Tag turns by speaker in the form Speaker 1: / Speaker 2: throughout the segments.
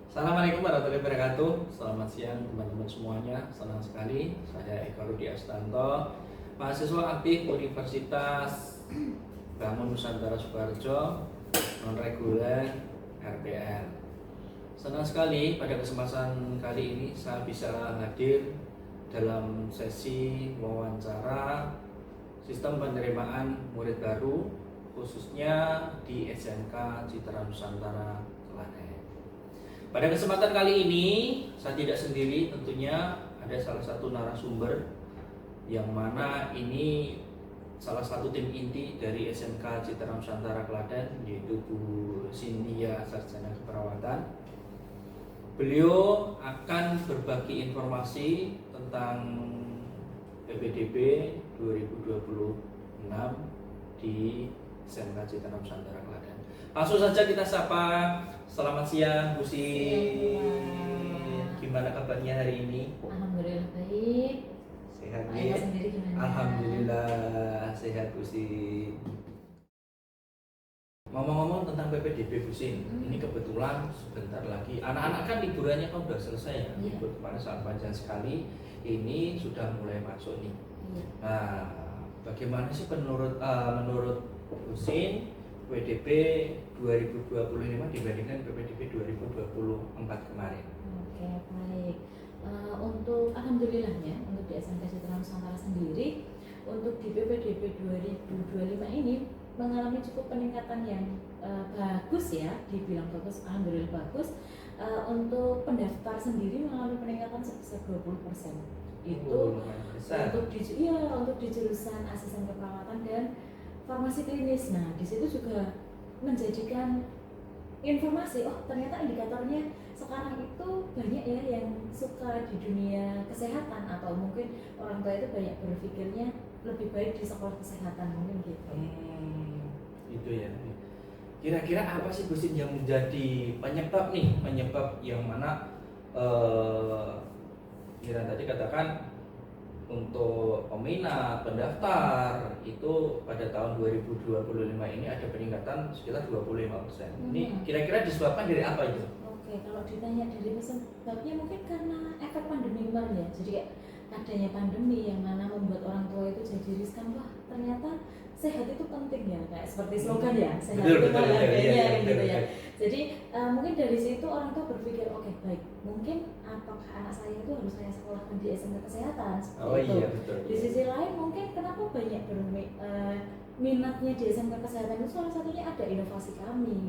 Speaker 1: Assalamualaikum warahmatullahi wabarakatuh. Selamat siang teman-teman semuanya. Senang sekali saya Eko Rudi Astanto, mahasiswa aktif Universitas Bangun Nusantara Sukoharjo, non reguler RPL. Senang sekali pada kesempatan kali ini saya bisa hadir dalam sesi wawancara sistem penerimaan murid baru khususnya di SMK Citra Nusantara Klaten. Pada kesempatan kali ini saya tidak sendiri, tentunya ada salah satu narasumber yang mana ini salah satu tim inti dari SMK Citra Nusantara Klaten, yaitu Bu Cynthia Sarjana Keperawatan. Beliau akan berbagi informasi tentang PPDB 2026 di SMK Citra Nusantara Klaten. Langsung saja kita sapa. Selamat siang Bu Sin. Gimana kabarnya hari ini?
Speaker 2: Alhamdulillah baik.
Speaker 1: Sehat
Speaker 2: Pak
Speaker 1: ya?
Speaker 2: Eko sendiri gimana?
Speaker 1: Alhamdulillah sehat Bu Sin. Ngomong-ngomong tentang PPDB Bu Sin, ini kebetulan sebentar lagi anak-anak kan liburannya kan udah selesai ya.
Speaker 2: Iya.
Speaker 1: Libur kemarin sangat panjang sekali. Ini sudah mulai masuk nih.
Speaker 2: Iya.
Speaker 1: Nah, bagaimana sih menurut Bu Sin PPDB 2025 dibandingkan PPDB 2024 kemarin?
Speaker 2: Oke baik. Untuk alhamdulillahnya untuk di SMK Citra Nusantara sendiri untuk di PPDB 2025 ini mengalami cukup peningkatan yang bagus ya, dibilang bagus, alhamdulillah bagus. Untuk pendaftar sendiri mengalami peningkatan sebesar 20%. Itu untuk di jurusan asisten keperawatan dan farmasi klinis. Nah, di situ juga menjadikan informasi, oh ternyata indikatornya sekarang itu banyak ya yang suka di dunia kesehatan, atau mungkin orang tua itu banyak berpikirnya lebih baik di sekolah kesehatan, mungkin gitu.
Speaker 1: Itu ya. Kira-kira apa sih Bu Sin yang menjadi penyebab yang mana Kira tadi katakan untuk peminat, pendaftar itu pada tahun 2025 ini ada peningkatan sekitar 25%. Ini kira-kira disebabkan dari apa itu?
Speaker 2: Oke, kalau ditanya dari sebabnya mungkin karena efek pandemi kemarin ya. Jadi kayak adanya pandemi yang mana membuat orang tua itu jadi riskan, wah ternyata sehat itu penting ya, kayak seperti slogan ya, sehat itu harganya gitu ya. Jadi mungkin dari situ orang tua berpikir, oke baik, mungkin apakah anak saya itu harus saya sekolahkan di SMK Kesehatan seperti itu.
Speaker 1: Iya, betul.
Speaker 2: Di sisi lain mungkin kenapa banyak minatnya di SMK Kesehatan itu salah satunya ada inovasi kami,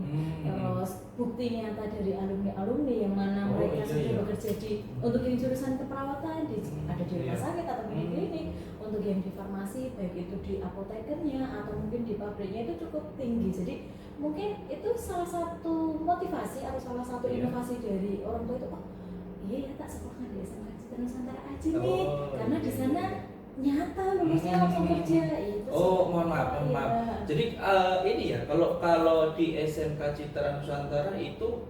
Speaker 2: terus bukti nyata dari alumni yang mana mereka sudah bekerja di untuk yang jurusan keperawatan ada di rumah sakit atau di klinik, untuk yang di farmasi baik itu di apotekernya atau mungkin di pabriknya itu cukup tinggi. Jadi mungkin itu salah satu motivasi atau salah satu inovasi dari orang tua itu, oh iya ya tak sekolahkan di SMK Citra Nusantara aja nih, karena di sana nyata lulusnya langsung kerja itu.
Speaker 1: Mohon maaf. Jadi ini ya, kalau di SMK Citra Nusantara itu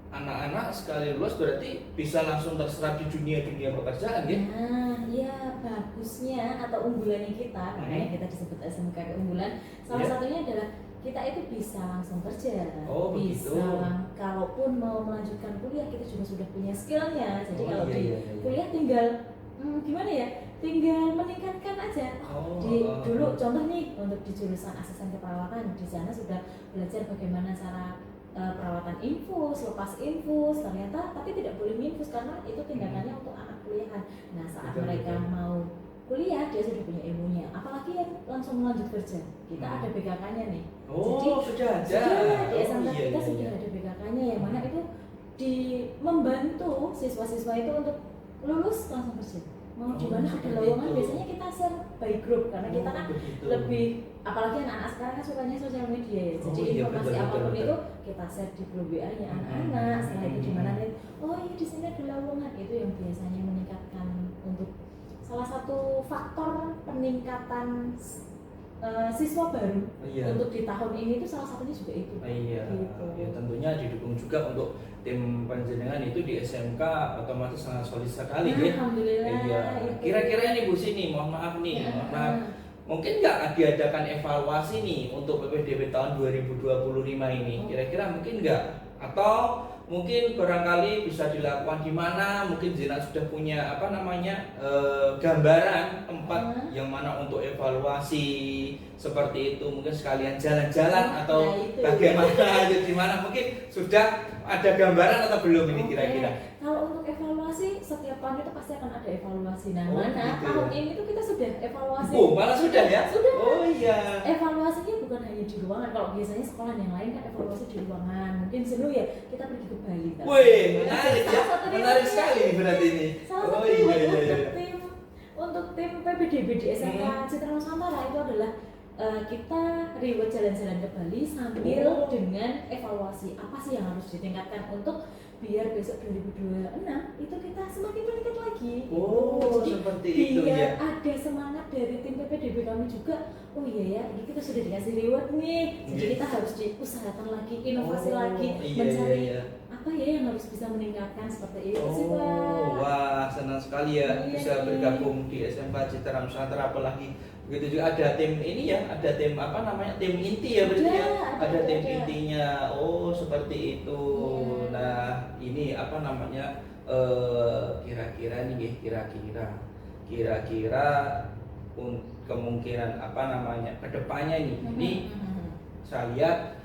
Speaker 1: anak-anak sekali lulus berarti bisa langsung terserap di dunia pekerjaan ya?
Speaker 2: Nah, ya bagusnya atau unggulannya kita, makanya kita disebut SMK keunggulan. Salah satunya adalah kita itu bisa langsung kerja, bisa kalaupun mau melanjutkan kuliah kita juga sudah punya skillnya. Jadi kalau di kuliah tinggal gimana ya, tinggal meningkatkan aja. Dulu contoh nih untuk di jurusan asisten keperawatan, di sana sudah belajar bagaimana cara perawatan infus, lepas infus, ternyata tapi tidak boleh minfus karena itu tindakannya untuk anak kuliahan. Nah saat mereka mau kuliah dia sudah punya ilmunya, apalagi yang langsung melanjut kerja, kita ada BKK-nya nih. Jadi
Speaker 1: sudah ada
Speaker 2: di SMK kita sudah ada BKK-nya yang mana itu membantu siswa-siswa itu untuk lulus langsung kerja. Mau di mana ada lowongan biasanya kita share by group karena kita kan lebih, apalagi anak-anak sekarang kan sukanya sosial media ya. Jadi informasi apapun itu kita share di grup WA-nya anak-anak. Setelah itu di mana nih, oh iya di sini ada lowongan, itu yang biasanya meningkatkan untuk salah satu faktor peningkatan siswa baru untuk di tahun ini itu salah satunya juga itu.
Speaker 1: Gitu. Ya, tentunya didukung juga untuk tim panjenengan itu di SMK otomatis sangat solid sekali ya.
Speaker 2: Alhamdulillah.
Speaker 1: Kira-kira ini Bu Sini, mohon maaf, mungkin nggak diadakan evaluasi nih untuk PPDB tahun 2025 ini? Kira-kira mungkin nggak Atau mungkin barangkali bisa dilakukan di mana, mungkin Zena sudah punya gambaran tempat yang mana untuk evaluasi seperti itu, mungkin sekalian jalan-jalan atau bagaimana di mana, mungkin sudah ada gambaran atau belum ini kira-kira?
Speaker 2: Kalau untuk evaluasi setiap tahun itu pasti akan ada evaluasi. Nah,
Speaker 1: gitu.
Speaker 2: tahun ini tuh kita sudah evaluasi.
Speaker 1: Malah sudah ya?
Speaker 2: Sudah.
Speaker 1: Oh iya.
Speaker 2: Evaluasinya bukan hanya di ruangan. Kalau biasanya sekolah yang lain kan evaluasi di ruangan. Mungkin seru ya kita pergi ke Bali.
Speaker 1: Wih, menarik ya. Menarik sekali berarti ini.
Speaker 2: Untuk tim PPDB di SMK Citra Nusantara itu adalah kita reward jalan-jalan ke Bali sambil dengan evaluasi apa sih yang harus ditingkatkan untuk biar besok 2026 itu kita semakin meningkat lagi.
Speaker 1: Jadi
Speaker 2: seperti itu ya. Ada semangat dari tim PPDB kami juga. Oh iya ya, ini kita sudah dikasih reward nih. Jadi kita harus diusahakan lagi, inovasi lagi, mencari apa ya yang harus bisa meningkatkan seperti itu sih, Pak.
Speaker 1: Wah, senang sekali ya bisa bergabung di SMK Citra Nusantara, apalagi begitu juga ada tim ini ya, ada tim tim inti ya berarti ya, ada tim intinya. Oh seperti itu. Nah ini kira-kira kemungkinan kedepannya ini saya lihat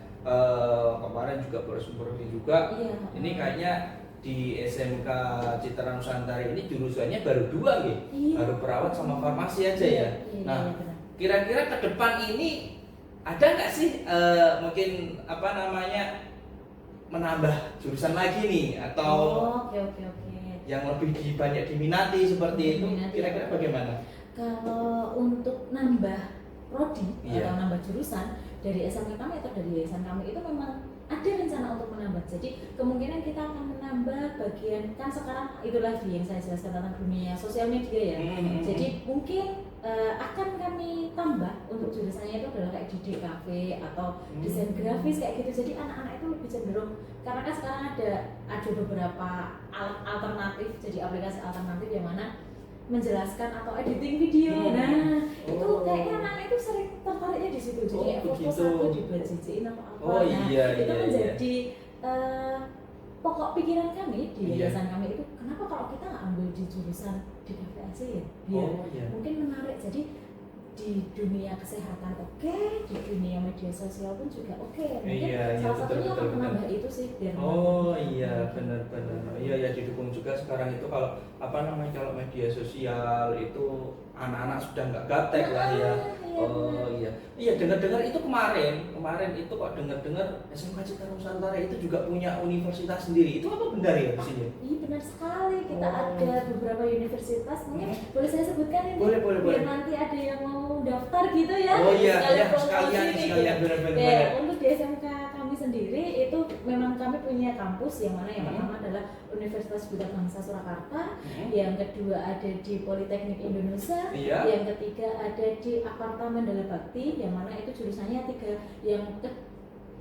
Speaker 1: kemarin juga bersumber juga. Ini kayaknya di SMK Citra Nusantara ini jurusannya baru 2 ya, baru perawat sama farmasi aja ya. Nah, kira-kira ke depan ini ada nggak sih mungkin menambah jurusan lagi nih atau yang lebih banyak diminati seperti itu? Kira-kira bagaimana?
Speaker 2: Kalau untuk nambah prodi atau nambah jurusan dari SMK kami atau dari yayasan kami itu memang ada rencana untuk menambah. Jadi kemungkinan kita akan menambah bagian, kan sekarang itu lagi yang saya jelaskan tentang dunia sosial media ya. Jadi mungkin akan kami tambah untuk jurusannya itu adalah kayak di DKV atau desain grafis kayak gitu. Jadi anak-anak itu lebih cenderung, karena kan sekarang ada beberapa alat alternatif, jadi aplikasi alternatif yang mana menjelaskan atau editing video. Nah, itu kayaknya anak-anak itu sering tertariknya di situ. Jadi kayak foto satu dibuat jijik atau apa. Itu menjadi pokok pikiran kami di yayasan kami itu, kenapa kalau kita nggak ambil di jurusan di KVAC ya? Biar mungkin menarik. Jadi di dunia kesehatan di dunia media sosial pun juga mungkin salah satunya akan menambah itu sih biar
Speaker 1: benar ya didukung juga sekarang itu kalau kalau media sosial itu anak-anak sudah nggak gaptek lah ya. Dengar-dengar itu kemarin itu kok dengar SMK Citra Nusantara itu juga punya universitas sendiri. Itu apa benar ya di sini?
Speaker 2: Iya benar sekali, kita ada beberapa universitas. Mungkin boleh saya sebutkan ini?
Speaker 1: Boleh.
Speaker 2: Biar nanti ada yang mau daftar gitu ya.
Speaker 1: Sekalian benar.
Speaker 2: Untuk di SMK kami sendiri itu memang kami punya kampus yang mana yang pertama adalah Universitas Buddha Bangsa Surakarta, yang kedua ada di Politeknik Indonesia, yang ketiga ada di Aparta Mandala Bakti, yang mana itu jurusannya 3, yang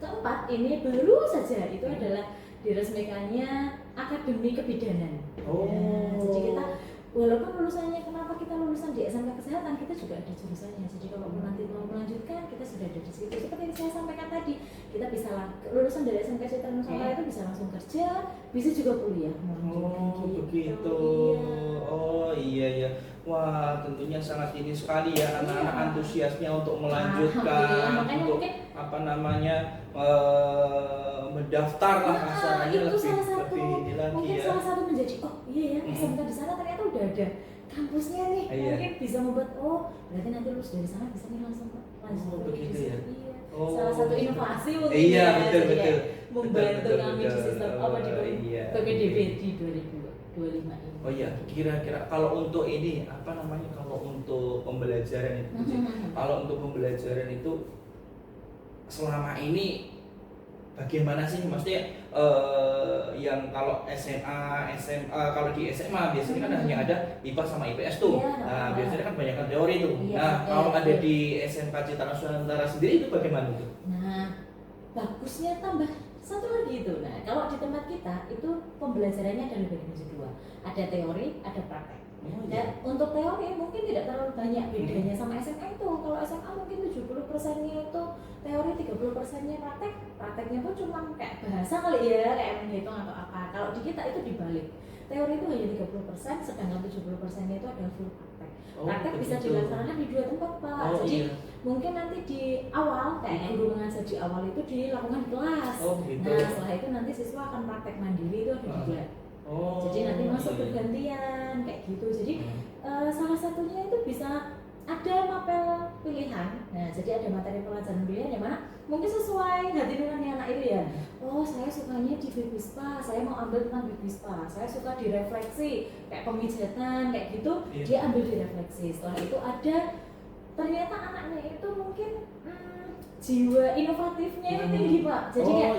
Speaker 2: keempat ini baru saja itu adalah diresmikannya Akademi Kebidanan. Jadi kita walaupun lulusannya, kenapa kita lulusan di SMK Kesehatan, kita juga ada jurusannya. Jadi kalau nanti mau melanjutkan, kita sudah ada di situ. Seperti yang saya sampaikan tadi, kita bisa lulusan dari SMK Citra Nusantara itu bisa langsung kerja, bisa juga kuliah.
Speaker 1: Begitu. Iya. Wah, tentunya sangat ini sekali ya anak-anak antusiasnya untuk melanjutkan, untuk mendaftar lah kasarnya lebih ini lagi
Speaker 2: mungkin
Speaker 1: ya.
Speaker 2: Salah satu menjadi SMK di sana ternyata udah ada kampusnya nih. Mungkin bisa membuat berarti nanti lulus dari sana bisa nih langsung
Speaker 1: begitu ya.
Speaker 2: Salah satu inovasi untuk
Speaker 1: betul.
Speaker 2: membantu kami di sistem di PPDB di 2025 ini.
Speaker 1: Kira-kira kalau untuk ini kalau untuk pembelajaran itu kalau untuk pembelajaran itu selama ini bagaimana sih, maksudnya yang kalau SMA kalau di SMA biasanya kan hanya ada IPA sama IPS tuh. Biasanya kan banyak teori tuh. Kalau ada di SMK Citra Nusantara sendiri itu bagaimana tuh?
Speaker 2: Bagusnya tambah satu lagi itu. Kalau di tempat kita itu pembelajarannya ada lebih dari 2. Ada teori, ada praktek. Dan untuk teori mungkin tidak terlalu banyak bedanya sama SMA itu. Kalau SMA mungkin 70%-nya itu teori, 30%-nya praktek. Prakteknya pun cuma kayak bahasa kali ya, kayak menghitung atau apa. Kalau di kita itu dibalik. Teori itu hanya 30%, sedangkan 70%-nya itu adalah full praktek. Praktek bisa dilaksanakan di 2 tempat, Pak. Jadi mungkin nanti di awal, kayak guru mengajar di awal itu dilakukan di kelas. Nah, setelah itu nanti siswa akan praktek mandiri itu ada di lab. Jadi nanti masuk bergantian kayak gitu. Jadi salah satunya itu bisa ada mapel pilihan. Nah, jadi ada materi pelajaran pilihan yang mana mungkin sesuai hati nurani anak itu ya. Oh, saya sukanya di BIPISPA, saya mau ambil tentang BIPISPA. Saya suka direfleksi kayak pemijatan kayak gitu, dia ambil direfleksi. Setelah itu ada ternyata anaknya itu mungkin jiwa inovatifnya itu tinggi, Pak. Jadi kayak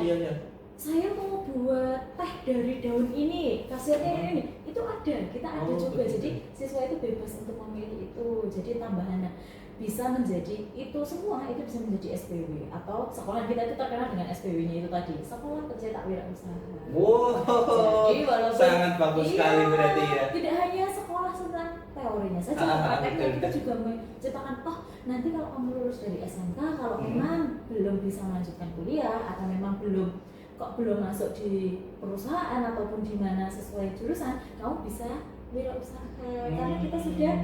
Speaker 2: saya mau buat teh dari daun ini, khasiatnya ini, itu ada, kita ada juga. Jadi siswa itu bebas untuk memilih itu. Jadi tambahan bisa menjadi itu semua, itu bisa menjadi SPW atau sekolah kita itu terkenal dengan SPW-nya itu tadi, sekolah pencetak wirausaha.
Speaker 1: Jadi walaupun sangat bagus sekali berarti ya.
Speaker 2: Tidak hanya sekolah tentang teorinya saja, prakteknya kita juga menciptakan nanti kalau kamu lulus dari SMK, kalau memang belum bisa melanjutkan kuliah atau memang belum masuk di perusahaan ataupun di mana sesuai jurusan, kamu bisa wirausaha karena kita sudah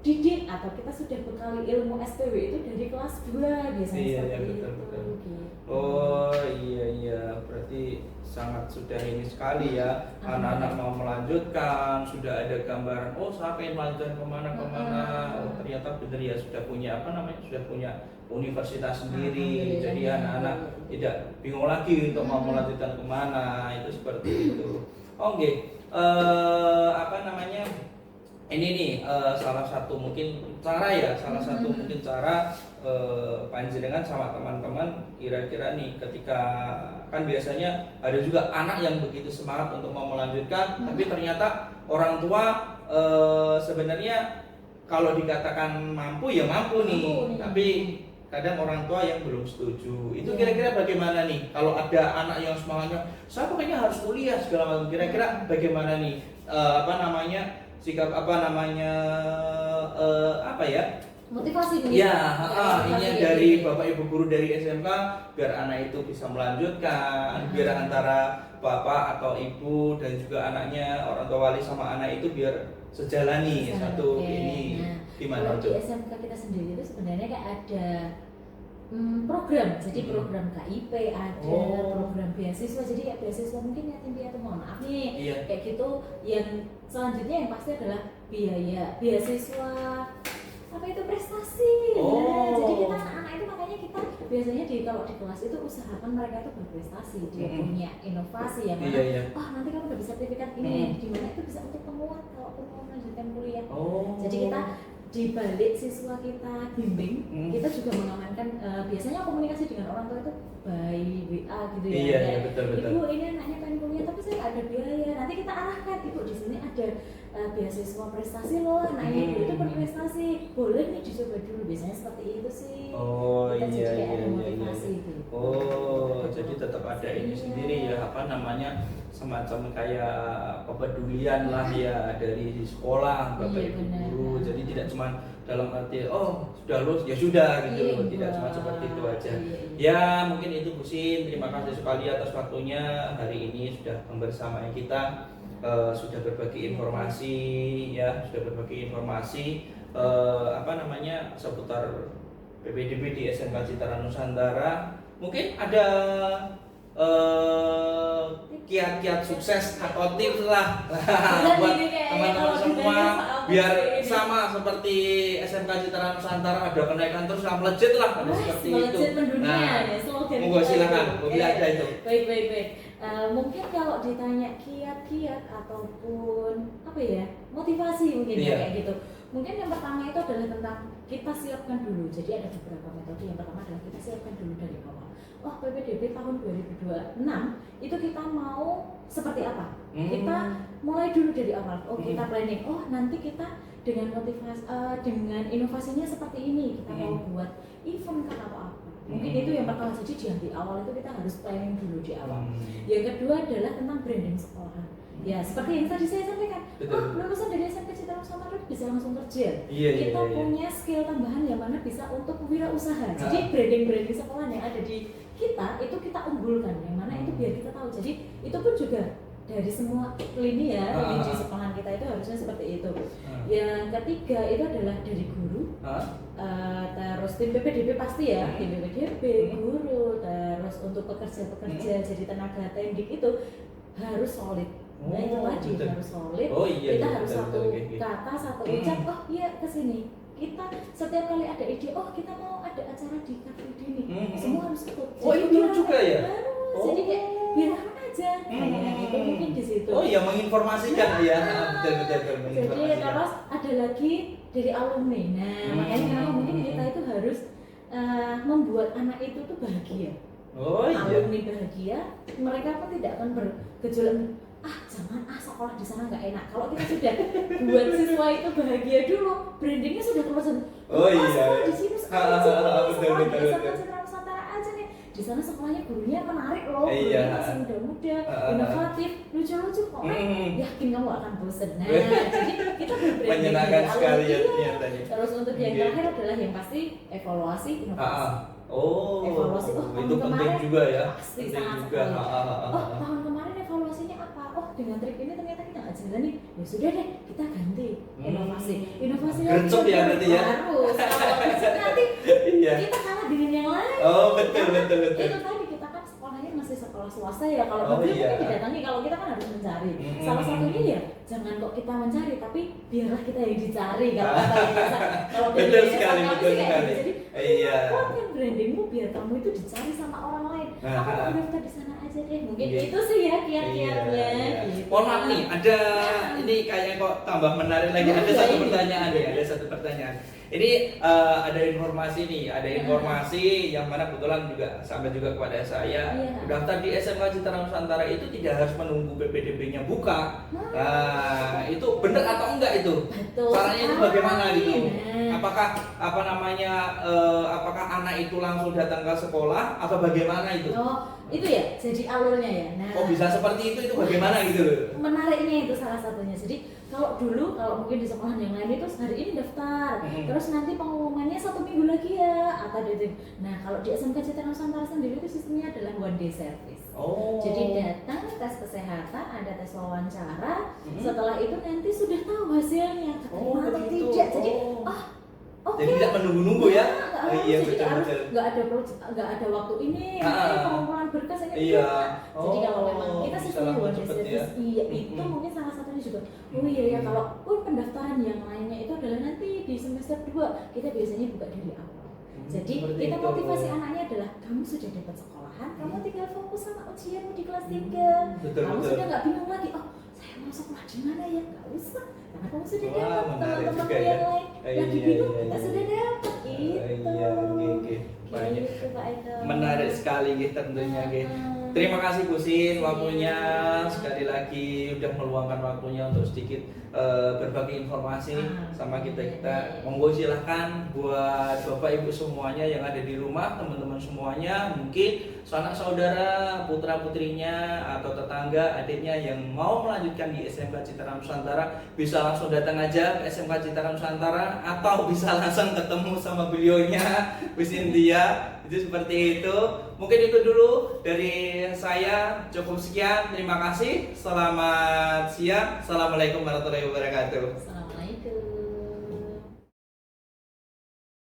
Speaker 2: didik atau kita sudah bekali ilmu SPW itu dari kelas 2 biasanya seperti itu. Gitu.
Speaker 1: Oh iya, berarti sangat sudah ini sekali ya. Anak-anak mau melanjutkan, sudah ada gambaran, saya pengen melanjutkan kemana. Ternyata benar ya, sudah punya sudah punya universitas sendiri. Jadi anak-anak tidak bingung lagi untuk mau melanjutkan kemana, itu seperti itu. Oke. Ini nih salah satu mungkin cara panjenengan sama teman-teman kira-kira nih, ketika kan biasanya ada juga anak yang begitu semangat untuk mau melanjutkan, tapi ternyata orang tua sebenarnya kalau dikatakan mampu ya mampu nih, tapi kadang orang tua yang belum setuju. Itu kira-kira bagaimana nih kalau ada anak yang semangatnya saya pokoknya harus kuliah segala macam, kira-kira bagaimana nih sikap
Speaker 2: motivasi
Speaker 1: ini dari Bapak Ibu guru dari SMK biar anak itu bisa melanjutkan, biar antara Bapak atau Ibu dan juga anaknya, orang tua wali sama anak itu biar sejalani satu ini. Gimana
Speaker 2: tuh? Di SMK kita sendiri itu sebenarnya kayak ada program, jadi program KIP ada, program beasiswa, jadi kayak beasiswa mungkin yatim piatu, mohon maaf nih, kayak gitu. Yang selanjutnya yang pasti adalah biaya beasiswa prestasi. Jadi kita anak-anak itu makanya kita biasanya kalau di kelas itu usahakan mereka itu berprestasi, dia punya inovasi yang mana nanti kamu udah bisa sertifikat ini, di mana itu bisa untuk penguat kalau mau melanjutkan kuliah. Jadi kita di balik siswa kita bimbing, kita juga mengamankan biasanya komunikasi dengan orang tua itu by WA gitu ya.
Speaker 1: Betul.
Speaker 2: Ibu ini anaknya pengen kuliah tapi saya nggak ada biaya. Nanti kita arahkan, Ibu di sini ada beasiswa prestasi loh, anaknya Ibu itu berprestasi, boleh nih dicoba dulu. Biasanya seperti itu sih. Ada motivasi gitu.
Speaker 1: Jadi tetap ada ini sendiri ya, semacam kayak kepedulian lah ya dari sekolah, Bapak Ibu guru. Jadi tidak cuma dalam arti sudah lulus ya sudah gitu, tidak cuma seperti itu aja. Ya mungkin itu Bu Sin, terima kasih sekali atas waktunya hari ini sudah membersamai kita, sudah berbagi informasi seputar PPDB di SMK Citra Nusantara. Mungkin ada kiat-kiat sukses atau tips lah buat teman-teman semua biar sama seperti SMK Citra Nusantara ada kenaikan terus melejit lah seperti itu. Monggo silakan, ada itu.
Speaker 2: Baik. Mungkin kalau ditanya kiat-kiat ataupun motivasi mungkin kayak gitu. Mungkin yang pertama itu adalah tentang kita siapkan dulu. Jadi ada beberapa metode. Yang pertama adalah kita siapkan dulu dari awal. PPDB tahun 2026 itu kita mau seperti apa? Kita mulai dulu dari awal. Kita planning. Nanti kita dengan motivasi, dengan inovasinya seperti ini. Kita mau buat event kan apa? Mungkin itu yang pertama. Jadi di awal itu kita harus planning dulu di awal. Yang kedua adalah tentang branding sekolah. Ya seperti yang tadi saya sampaikan,
Speaker 1: Betul.
Speaker 2: lulusan dari SMK Citra Nusantara bisa langsung kerja.
Speaker 1: Iya,
Speaker 2: Kita
Speaker 1: iya.
Speaker 2: punya skill tambahan yang mana bisa untuk wirausaha. Jadi
Speaker 1: Ah.
Speaker 2: branding sekolah yang ada di kita itu kita unggulkan, yang mana itu biar kita tahu. Jadi itu pun juga dari semua lini ya, lini di sekolahan kita itu harusnya seperti itu. Yang ketiga itu adalah dari guru. Terus tim PPDB pasti ya, tim PPDB, guru, terus untuk pekerja-pekerja jadi tenaga tendik itu harus solid. Nah itu tadi
Speaker 1: betul.
Speaker 2: harus solid.
Speaker 1: Oh iya,
Speaker 2: Kita
Speaker 1: iya,
Speaker 2: harus
Speaker 1: betul,
Speaker 2: satu
Speaker 1: betul, betul.
Speaker 2: kata, satu ucap. Oh iya kesini. Kita setiap kali ada ide, oh kita mau ada acara di kafe ini, semua harus ikut.
Speaker 1: Oh,
Speaker 2: Jadi
Speaker 1: itu
Speaker 2: biar
Speaker 1: juga ya?
Speaker 2: harus. Jadi kayak biar aman aja. Kayak itu mungkin di situ.
Speaker 1: Oh iya, menginformasikan ya. Betul
Speaker 2: Jadi
Speaker 1: menginformasikan.
Speaker 2: terus ada lagi dari alumni. Nah, makanya kenapa mungkin kita itu harus membuat anak itu tuh bahagia.
Speaker 1: Oh iya.
Speaker 2: Alumni bahagia, mereka pun tidak akan bergejolak. Jangan sekolah di sana nggak enak. Kalau kita sudah buat siswa itu bahagia dulu, brandingnya sudah keluar.
Speaker 1: Oh iya.
Speaker 2: Sekolah di sini sekolah di sini,
Speaker 1: Betul,
Speaker 2: sekolah di
Speaker 1: betul,
Speaker 2: SMK
Speaker 1: betul.
Speaker 2: Citra Nusantara aja nih. Di sana sekolahnya gurunya menarik loh,
Speaker 1: Iya.
Speaker 2: gurunya masih muda-muda, inovatif, lucu-lucu kok. Yakin kamu akan bosen. Nah, jadi kita berbranding
Speaker 1: Menyenangkan
Speaker 2: dari
Speaker 1: sekali ya
Speaker 2: alumni.
Speaker 1: ternyatanya.
Speaker 2: Terus untuk yang
Speaker 1: Iya.
Speaker 2: terakhir adalah yang pasti evaluasi inovasi.
Speaker 1: Oh,
Speaker 2: Evaluasi,
Speaker 1: itu
Speaker 2: tahun
Speaker 1: penting
Speaker 2: kemarin
Speaker 1: juga ya.
Speaker 2: pasti
Speaker 1: Penting
Speaker 2: sangat
Speaker 1: juga.
Speaker 2: sekali. Tahun kemarin evaluasinya apa? Dengan trik ini ternyata kita nggak jalani. Ya sudah deh, kita ganti inovasi. Inovasi
Speaker 1: Gercep ya berarti ya?
Speaker 2: harus. Kalau gercep nanti
Speaker 1: Iya.
Speaker 2: kita kalah dengan yang lain.
Speaker 1: Oh, betul.
Speaker 2: Itu tadi kita kan sekolahnya masih sekolah swasta ya. Kalau
Speaker 1: Oh,
Speaker 2: negeri
Speaker 1: iya.
Speaker 2: mungkin didatangi, kalau kita kan harus mencari. Salah satunya ya jangan kok kita mencari, tapi biarlah kita yang dicari. Kalau kata biasa, kalau dari
Speaker 1: Betul
Speaker 2: yayasan
Speaker 1: sekali,
Speaker 2: kami
Speaker 1: betul
Speaker 2: sih kayak
Speaker 1: sekali.
Speaker 2: gitu. Jadi
Speaker 1: Iya.
Speaker 2: kuatkan brandingmu biar kamu itu dicari sama orang lain. Aku mau daftar di sana aja deh. Mungkin
Speaker 1: Iya.
Speaker 2: itu sih ya kiat-kiatnya.
Speaker 1: Iya.
Speaker 2: Gitu.
Speaker 1: Mohon maaf nih, ada ini kayaknya kok tambah menarik lagi. Ada
Speaker 2: Iya,
Speaker 1: satu
Speaker 2: ini.
Speaker 1: pertanyaan nih, ada satu pertanyaan. Ini ada informasi nih, ada informasi yang mana kebetulan juga sampai juga kepada saya.
Speaker 2: Iya.
Speaker 1: Daftar di SMK Citra Nusantara itu tidak harus menunggu PPDB-nya buka. Nah, itu benar atau enggak itu?
Speaker 2: Betul.
Speaker 1: Caranya itu bagaimana gitu?
Speaker 2: Nah.
Speaker 1: Apakah apakah anak itu langsung datang ke sekolah atau bagaimana itu?
Speaker 2: Oh, itu ya. Jadi alurnya ya. Nah,
Speaker 1: Kok bisa seperti itu bagaimana gitu loh?
Speaker 2: menariknya itu salah satunya. Jadi kalau mungkin di sekolah yang lain itu hari ini daftar, terus nanti pengumumannya 1 minggu lagi ya atau gitu. Nah kalau di SMK Citra Nusantara sendiri itu sistemnya adalah one day service.
Speaker 1: Oh.
Speaker 2: Jadi datang tes kesehatan, ada tes wawancara, setelah itu nanti sudah tahu hasilnya keterima atau
Speaker 1: begitu.
Speaker 2: tidak. Jadi oke.
Speaker 1: Jadi tidak menunggu-nunggu ya? Iya,
Speaker 2: Jadi
Speaker 1: betul,
Speaker 2: harus
Speaker 1: betul.
Speaker 2: nggak ada waktu ini, pengumpulan berkas ini.
Speaker 1: Iya.
Speaker 2: Jadi kalau memang kita
Speaker 1: bisa
Speaker 2: sistemnya
Speaker 1: langsung
Speaker 2: one day
Speaker 1: cepet
Speaker 2: service,
Speaker 1: ya?
Speaker 2: iya itu mungkin salah satunya juga. Oh iya ya, kalau pun pendaftaran yang lainnya itu adalah nanti di semester 2 kita biasanya buka dari awal. Jadi
Speaker 1: seperti
Speaker 2: kita
Speaker 1: itu.
Speaker 2: motivasi anaknya adalah kamu sudah dapat sekolahan, kamu tinggal fokus sama ujianmu di kelas 3.
Speaker 1: Betul,
Speaker 2: Kamu
Speaker 1: betul.
Speaker 2: sudah nggak bingung lagi, oh saya mau sekolah di mana ya? Nggak usah, karena kamu sudah
Speaker 1: Wah,
Speaker 2: dapat.
Speaker 1: menarik
Speaker 2: Teman-teman
Speaker 1: juga
Speaker 2: yang
Speaker 1: ya.
Speaker 2: lain lagi
Speaker 1: Iya,
Speaker 2: bingung,
Speaker 1: iya,
Speaker 2: kita
Speaker 1: iya.
Speaker 2: sudah dapat gitu.
Speaker 1: Iya, oke. Banyak.
Speaker 2: Gitu, Pak Eko.
Speaker 1: Menarik sekali gitu tentunya gitu. Terima kasih Kusin waktunya sekali lagi udah meluangkan waktunya untuk sedikit berbagi informasi sama kita. Monggo silahkan buat Bapak Ibu semuanya yang ada di rumah, teman-teman semuanya, mungkin sanak saudara, putra putrinya atau tetangga, adiknya yang mau melanjutkan di SMK Citra Nusantara bisa langsung datang aja ke SMK Citra Nusantara atau bisa langsung ketemu sama beliaunya Wis India. Itu seperti itu. Mungkin itu dulu dari saya. Cukup sekian. Terima kasih. Selamat siang. Assalamualaikum warahmatullahi wabarakatuh.
Speaker 2: Assalamualaikum.